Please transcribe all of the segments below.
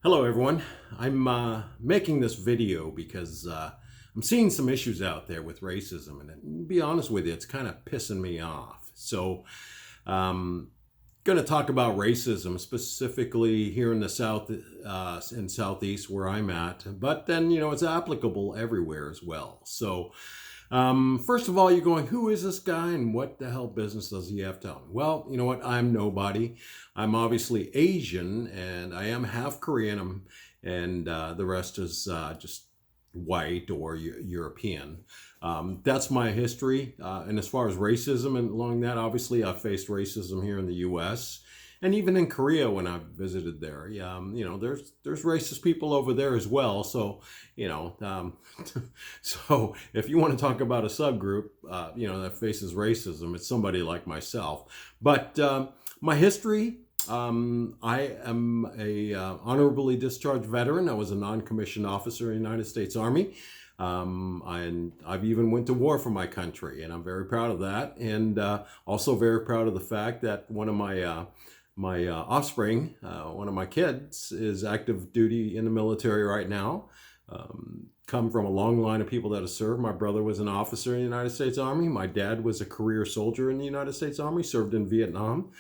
Hello everyone. I'm making this video because I'm seeing some issues out there with racism, and to be honest with you, it's kind of pissing me off. So, going to talk about racism specifically here in the South and Southeast where I'm at, but then it's applicable everywhere as well. So, first of all, you're going, who is this guy and what the hell business does he have telling? Well, you know what? I'm nobody. I'm obviously Asian and I am half Korean, and the rest is just white or European. That's my history. And as far as racism and along that, obviously I've faced racism here in the U.S. and even in Korea when I visited there. There's racist people over there as well. So, so if you want to talk about a subgroup, that faces racism, it's somebody like myself. But my history. I am a honorably discharged veteran. I was a non-commissioned officer in the United States Army. And I've even went to war for my country, and I'm very proud of that. And also very proud of the fact that one of my offspring, one of my kids, is active duty in the military right now. Come from a long line of people that have served. My brother was an officer in the United States Army. My dad was a career soldier in the United States Army, served in Vietnam.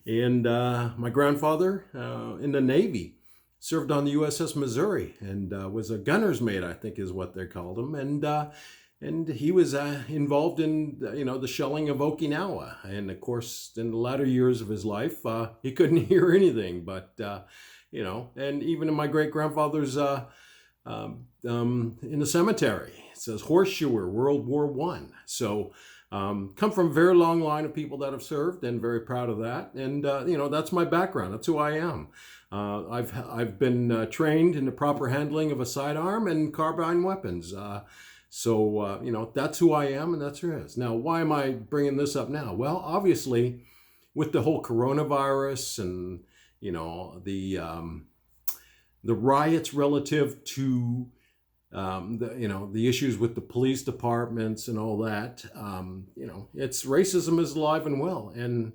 And my grandfather in the Navy served on the USS Missouri and was a gunner's mate, I think is what they called him. And he was involved in the shelling of Okinawa. And of course, in the latter years of his life, he couldn't hear anything. But and even in my great grandfather's in the cemetery, it says horseshoer, World War One. So. Come from a very long line of people that have served, and very proud of that. And that's my background. That's who I am. I've been trained in the proper handling of a sidearm and carbine weapons. So that's who I am, and that's who it is. Now, why am I bringing this up now? Well, obviously, with the whole coronavirus and the riots relative to the issues with the police departments and all that, it's racism is alive and well. And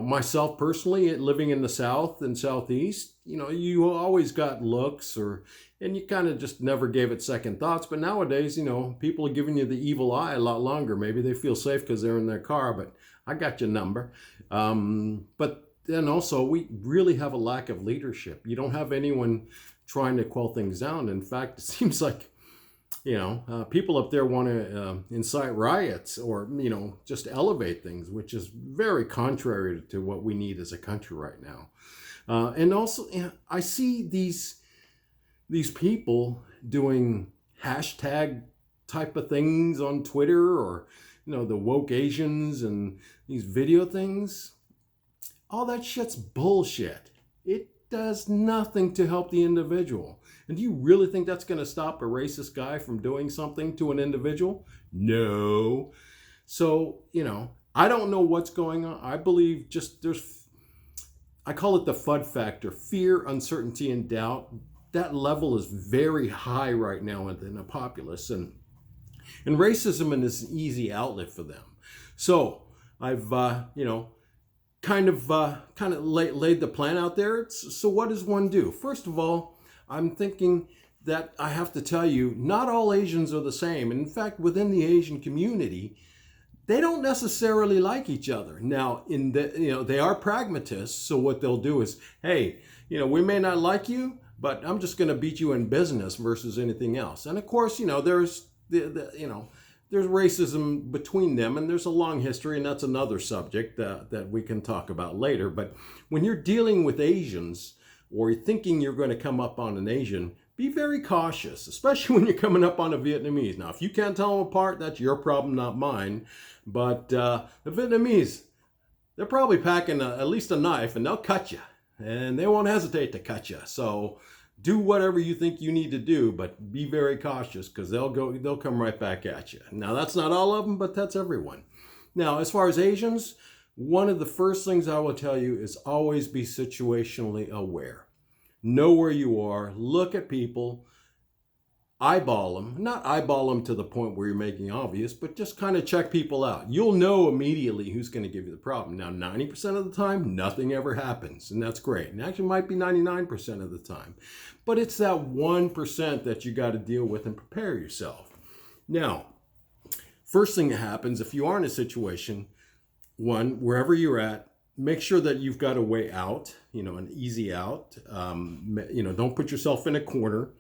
myself personally, living in the South and Southeast, you always got looks and you kind of just never gave it second thoughts. But nowadays, people are giving you the evil eye a lot longer. Maybe they feel safe because they're in their car, but I got your number. But then also, we really have a lack of leadership. You don't have anyone trying to quell things down. In fact, it seems like, people up there want to incite riots or, just elevate things, which is very contrary to what we need as a country right now. And also, I see these people doing hashtag type of things on Twitter, or, the woke Asians and these video things. All that shit's bullshit. It does nothing to help the individual. And do you really think that's going to stop a racist guy from doing something to an individual? No. So, I don't know what's going on. I believe I call it the FUD factor, fear, uncertainty, and doubt. That level is very high right now in the populace. And racism is an easy outlet for them. So I've, kind of laid the plan out there. So what does one do? First of all, I'm thinking that I have to tell you, not all Asians are the same. And in fact, within the Asian community, they don't necessarily like each other. Now, they are pragmatists. So what they'll do is, hey, we may not like you, but I'm just going to beat you in business versus anything else. And of course, there's there's racism between them, and there's a long history, and that's another subject that we can talk about later. But when you're dealing with Asians, or you're thinking you're going to come up on an Asian, be very cautious, especially when you're coming up on a Vietnamese. Now, if you can't tell them apart, that's your problem, not mine. But the Vietnamese, they're probably packing at least a knife, and they'll cut you, and they won't hesitate to cut you. So do whatever you think you need to do, but be very cautious, because they'll come right back at you. Now, that's not all of them, but that's everyone. Now, as far as Asians, one of the first things I will tell you is always be situationally aware. Know where you are, look at people, eyeball them, not eyeball them to the point where you're making obvious, but just kind of check people out. You'll know immediately who's going to give you the problem. Now, 90% of the time, nothing ever happens, and that's great. And actually, it might be 99% of the time, but it's that 1% that you got to deal with and prepare yourself. Now, first thing that happens if you are in a situation, one, wherever you're at, make sure that you've got a way out, an easy out. Don't put yourself in a corner.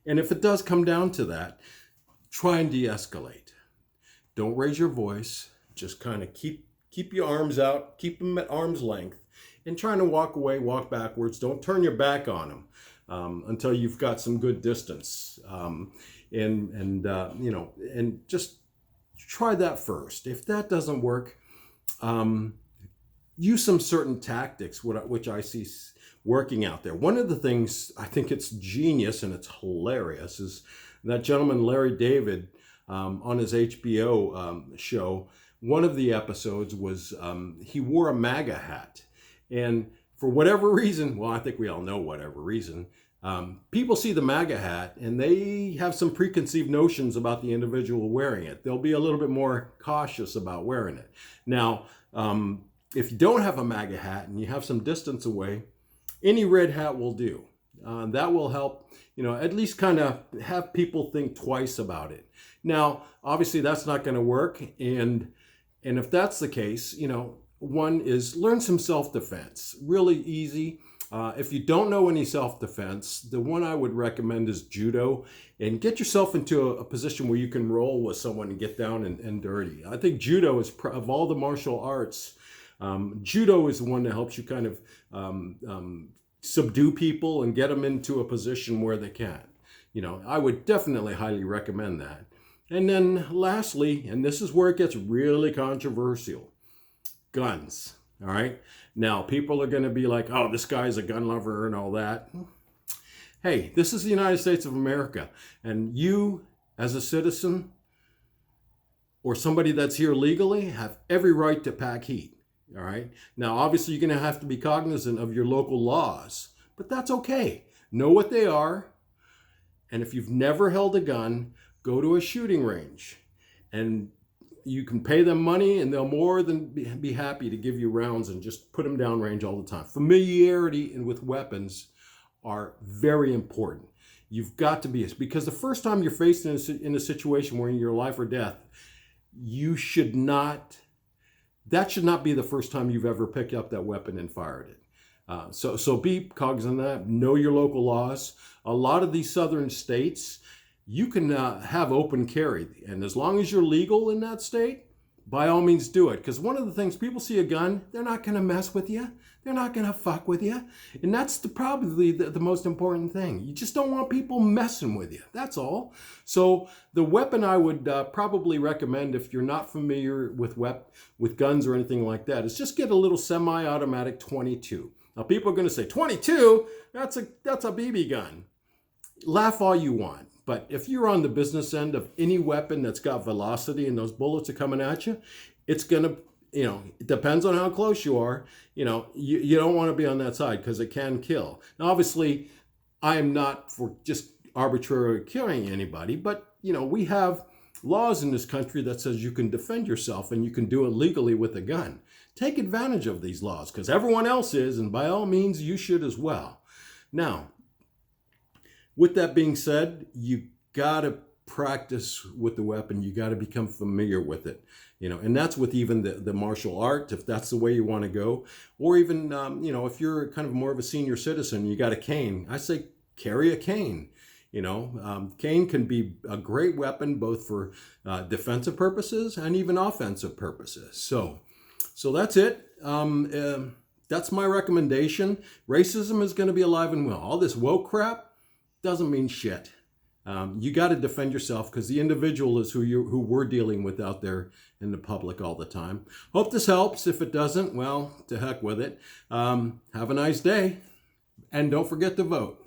And if it does come down to that, try and de-escalate. Don't raise your voice. Just kind of keep your arms out, keep them at arm's length, and trying to walk away, walk backwards. Don't turn your back on them until you've got some good distance. And just try that first. If that doesn't work, use some certain tactics, which I see working out there. One of the things I think it's genius and it's hilarious is that gentleman Larry David on his HBO show. One of the episodes was he wore a MAGA hat, and for whatever reason, well, I think we all know whatever reason, people see the MAGA hat and they have some preconceived notions about the individual wearing it. They'll be a little bit more cautious about wearing it. Now, if you don't have a MAGA hat and you have some distance away, any red hat will do. That will help, at least kind of have people think twice about it. Now, obviously that's not going to work. And if that's the case, one is learn some self-defense. Really easy. If you don't know any self-defense, the one I would recommend is judo, and get yourself into a position where you can roll with someone and get down and dirty. I think judo is, of all the martial arts, judo is the one that helps you kind of subdue people and get them into a position where they can't. I would definitely highly recommend that. And then lastly, and this is where it gets really controversial, guns. All right. Now, people are going to be like, oh, this guy's a gun lover and all that. Hey, this is the United States of America. And you, as a citizen or somebody that's here legally, have every right to pack heat. All right. Now, obviously, you're going to have to be cognizant of your local laws, but that's okay. Know what they are. And if you've never held a gun, go to a shooting range, and you can pay them money and they'll more than be happy to give you rounds and just put them downrange all the time. Familiarity and with weapons are very important. You've got to be, because the first time you're faced in a situation where you're life or death, that should not be the first time you've ever picked up that weapon and fired it. So be cognizant of that. Know your local laws. A lot of these southern states, you can have open carry. And as long as you're legal in that state, by all means do it. Because one of the things, people see a gun, they're not going to mess with you. They're not going to fuck with you. And that's probably the most important thing. You just don't want people messing with you. That's all. So the weapon I would probably recommend, if you're not familiar with guns or anything like that, is just get a little semi-automatic 22. Now, people are going to say, 22? That's a BB gun. Laugh all you want. But if you're on the business end of any weapon that's got velocity and those bullets are coming at you, it's going to, it depends on how close you are. You don't want to be on that side because it can kill. Now, obviously, I am not for just arbitrarily killing anybody, but, we have laws in this country that says you can defend yourself and you can do it legally with a gun. Take advantage of these laws because everyone else is, and by all means, you should as well. Now, with that being said, you got to practice with the weapon. You got to become familiar with it, and that's with even the martial art, if that's the way you want to go, or even, if you're kind of more of a senior citizen, you got a cane. I say carry a cane. Cane can be a great weapon, both for defensive purposes and even offensive purposes. So that's it. That's my recommendation. Racism is going to be alive and well. All this woke crap doesn't mean shit. You got to defend yourself because the individual is who we're dealing with out there in the public all the time. Hope this helps. If it doesn't, well, to heck with it. Have a nice day. And don't forget to vote.